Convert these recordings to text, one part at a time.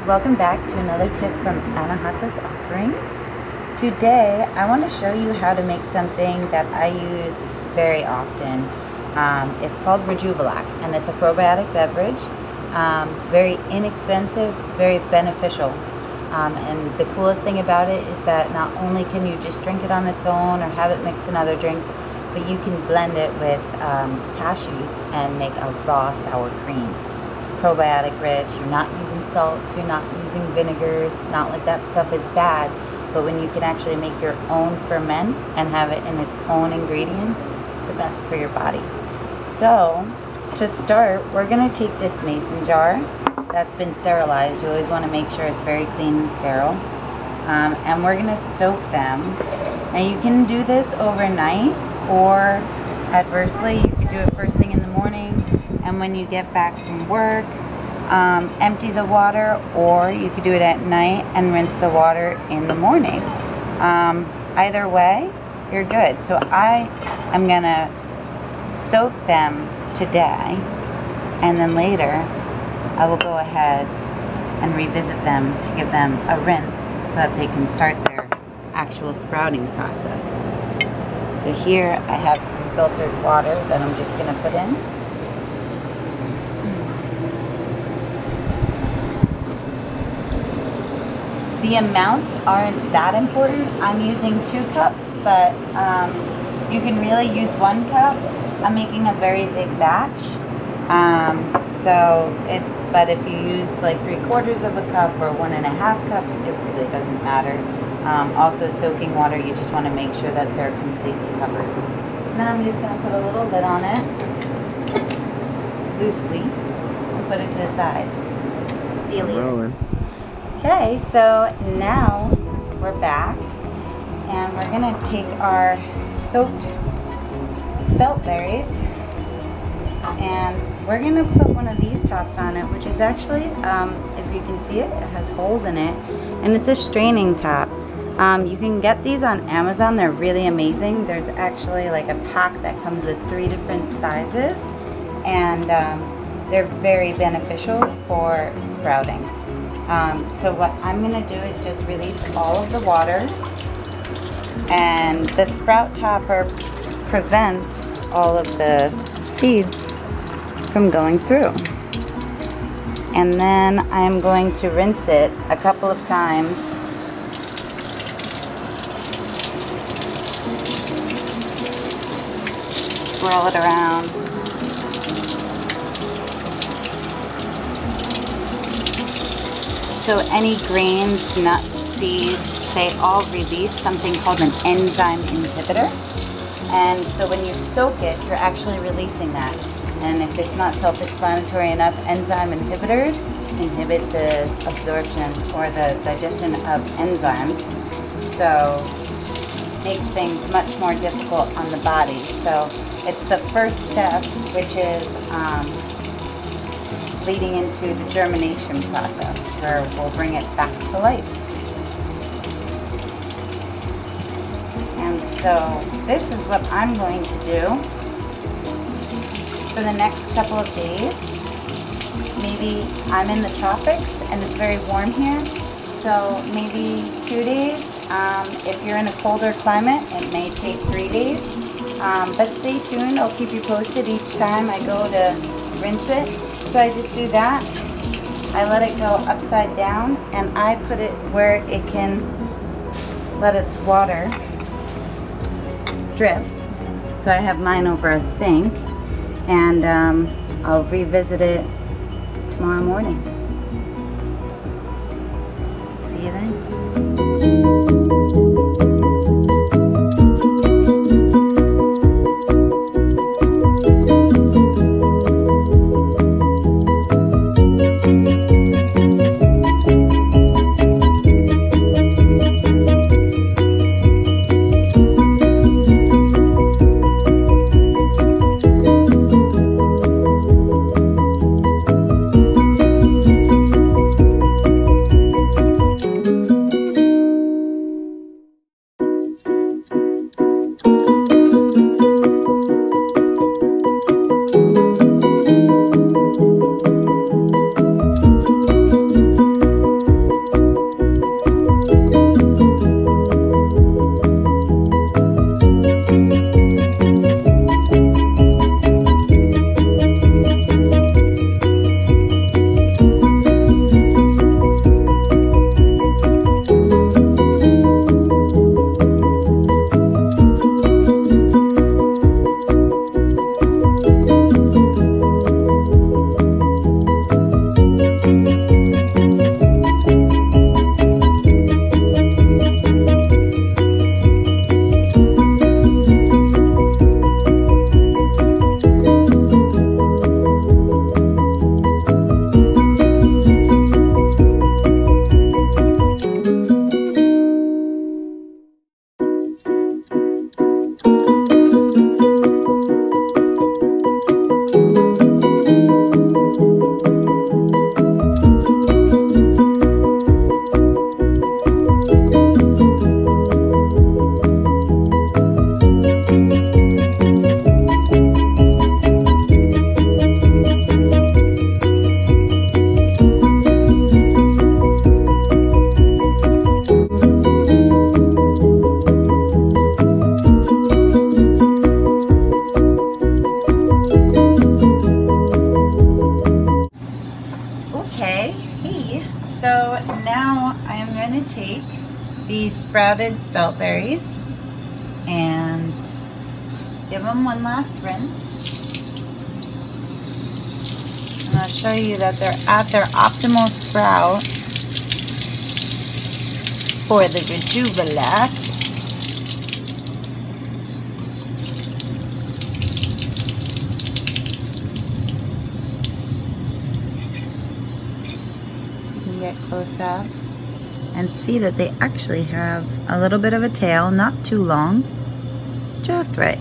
welcome back to another tip from Anahata's Offerings. Today I want to show you how to make something that I use very often. It's called Rejuvelac, and it's a probiotic beverage. Very inexpensive, very beneficial. And the coolest thing about it is that not only can you just drink it on its own or have it mixed in other drinks, but you can blend it with cashews and make a raw sour cream. Probiotic rich, you're not using salts, you're not using vinegars, not like that stuff is bad, but when you can actually make your own ferment and have it in its own ingredient, it's the best for your body. So to start, we're going to take this mason jar that's been sterilized. You always want to make sure it's very clean and sterile, and we're going to soak them. Now you can do this overnight, or adversely you could do it first thing in the morning, and when you get back from work, empty the water, or you could do it at night and rinse the water in the morning. Either way, you're good. So I am gonna soak them today, and then later I will go ahead and revisit them to give them a rinse so that they can start their actual sprouting process. So here I have some filtered water that I'm just gonna put in. The amounts aren't that important. I'm using 2 cups, but you can really use 1 cup. I'm making a very big batch, but if you used like 3/4 of a cup or 1.5 cups, it really doesn't matter. Also, soaking water, you just want to make sure that they're completely covered. And then I'm just going to put a little bit on it, loosely, and put it to the side. See you later. Okay, so now we're back, and we're going to take our soaked spelt berries, and we're going to put one of these tops on it, which is actually, if you can see it, it has holes in it, and it's a straining top. You can get these on Amazon. They're really amazing. There's actually like a pack that comes with 3 different sizes, and they're very beneficial for sprouting. So what I'm going to do is just release all of the water, and the sprout topper prevents all of the seeds from going through. And then I'm going to rinse it a couple of times. Swirl it around. So any grains, nuts, seeds, they all release something called an enzyme inhibitor. And so when you soak it, you're actually releasing that. And if it's not self-explanatory enough, enzyme inhibitors inhibit the absorption or the digestion of enzymes. So makes things much more difficult on the body. So it's the first step, which is leading into the germination process, where we'll bring it back to life. And so this is what I'm going to do for the next couple of days. Maybe I'm in the tropics and it's very warm here, so maybe 2 days. If you're in a colder climate, it may take 3 days. But stay tuned, I'll keep you posted each time I go to rinse it. So I just do that, I let it go upside down, and I put it where it can let its water drip. So I have mine over a sink, and I'll revisit it tomorrow morning. See you then. sprouted spelt berries and give them one last rinse. And I'll show you that they're at their optimal sprout for the Rejuvelac. Get close up and see that they actually have a little bit of a tail, not too long, just right.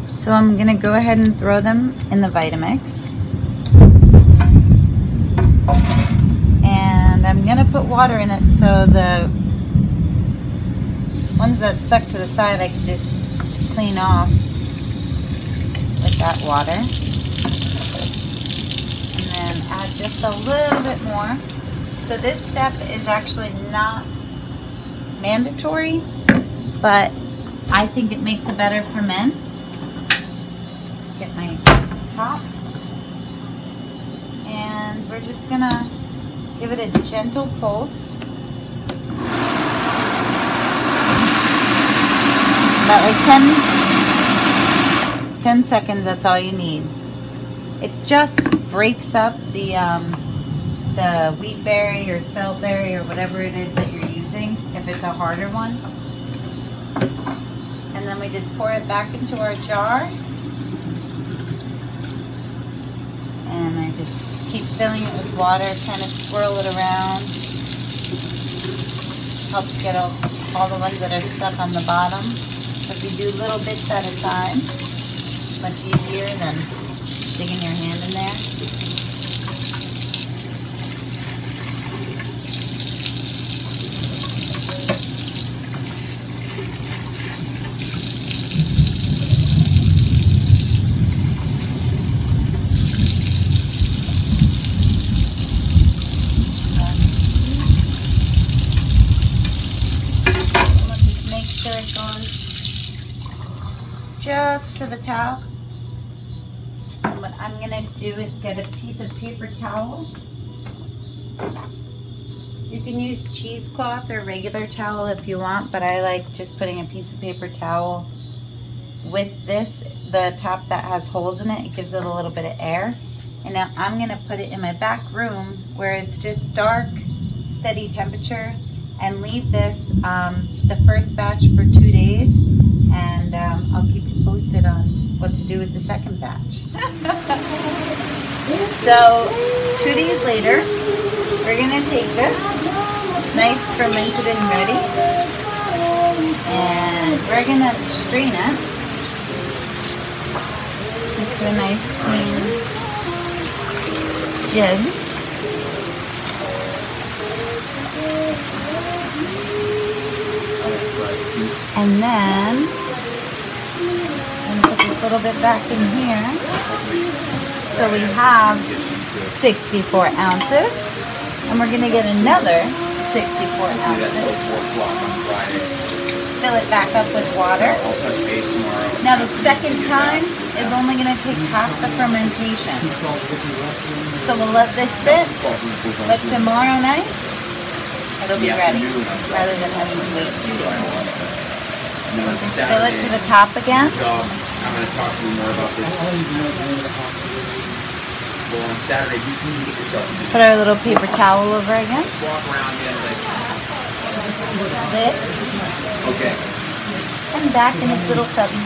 So I'm gonna go ahead and throw them in the Vitamix, and I'm gonna put water in it so the ones that stuck to the side I can just clean off with that water, and then add just a little bit more. So this step is actually not mandatory, but I think it makes it better for men. Get my top, and we're just gonna give it a gentle pulse. About like 10 seconds, that's all you need. It just breaks up the wheat berry or spelt berry or whatever it is that you're using, if it's a harder one. And then we just pour it back into our jar. And I just keep filling it with water, kind of swirl it around. Helps get all the ones that are stuck on the bottom. If you do little bits at a time, it's much easier than sticking your hand in there. Just to the top. And what I'm gonna do is get a piece of paper towel. You can use cheesecloth or regular towel if you want, but I like just putting a piece of paper towel with this, the top that has holes in it. It gives it a little bit of air. And now I'm gonna put it in my back room where it's just dark, steady temperature, and leave this the first batch for 2 days, and I'll keep you posted on what to do with the second batch. So 2 days later, we're gonna take this, nice fermented and ready, and we're gonna strain it into a nice clean jug. And then I'm gonna put this little bit back in here. So we have 64 ounces, and we're gonna get another 64 ounces. Fill it back up with water. Now the second time is only gonna take half the fermentation. So we'll let this sit, but tomorrow night it'll be ready, rather than having to wait 2 days. Just fill it to the top again. I'm going to talk to you more about this. Well, on Saturday, you just need to get yourself. Put our little paper towel over again. Just walk around again, like. Lid. Okay. And back in its little cubby.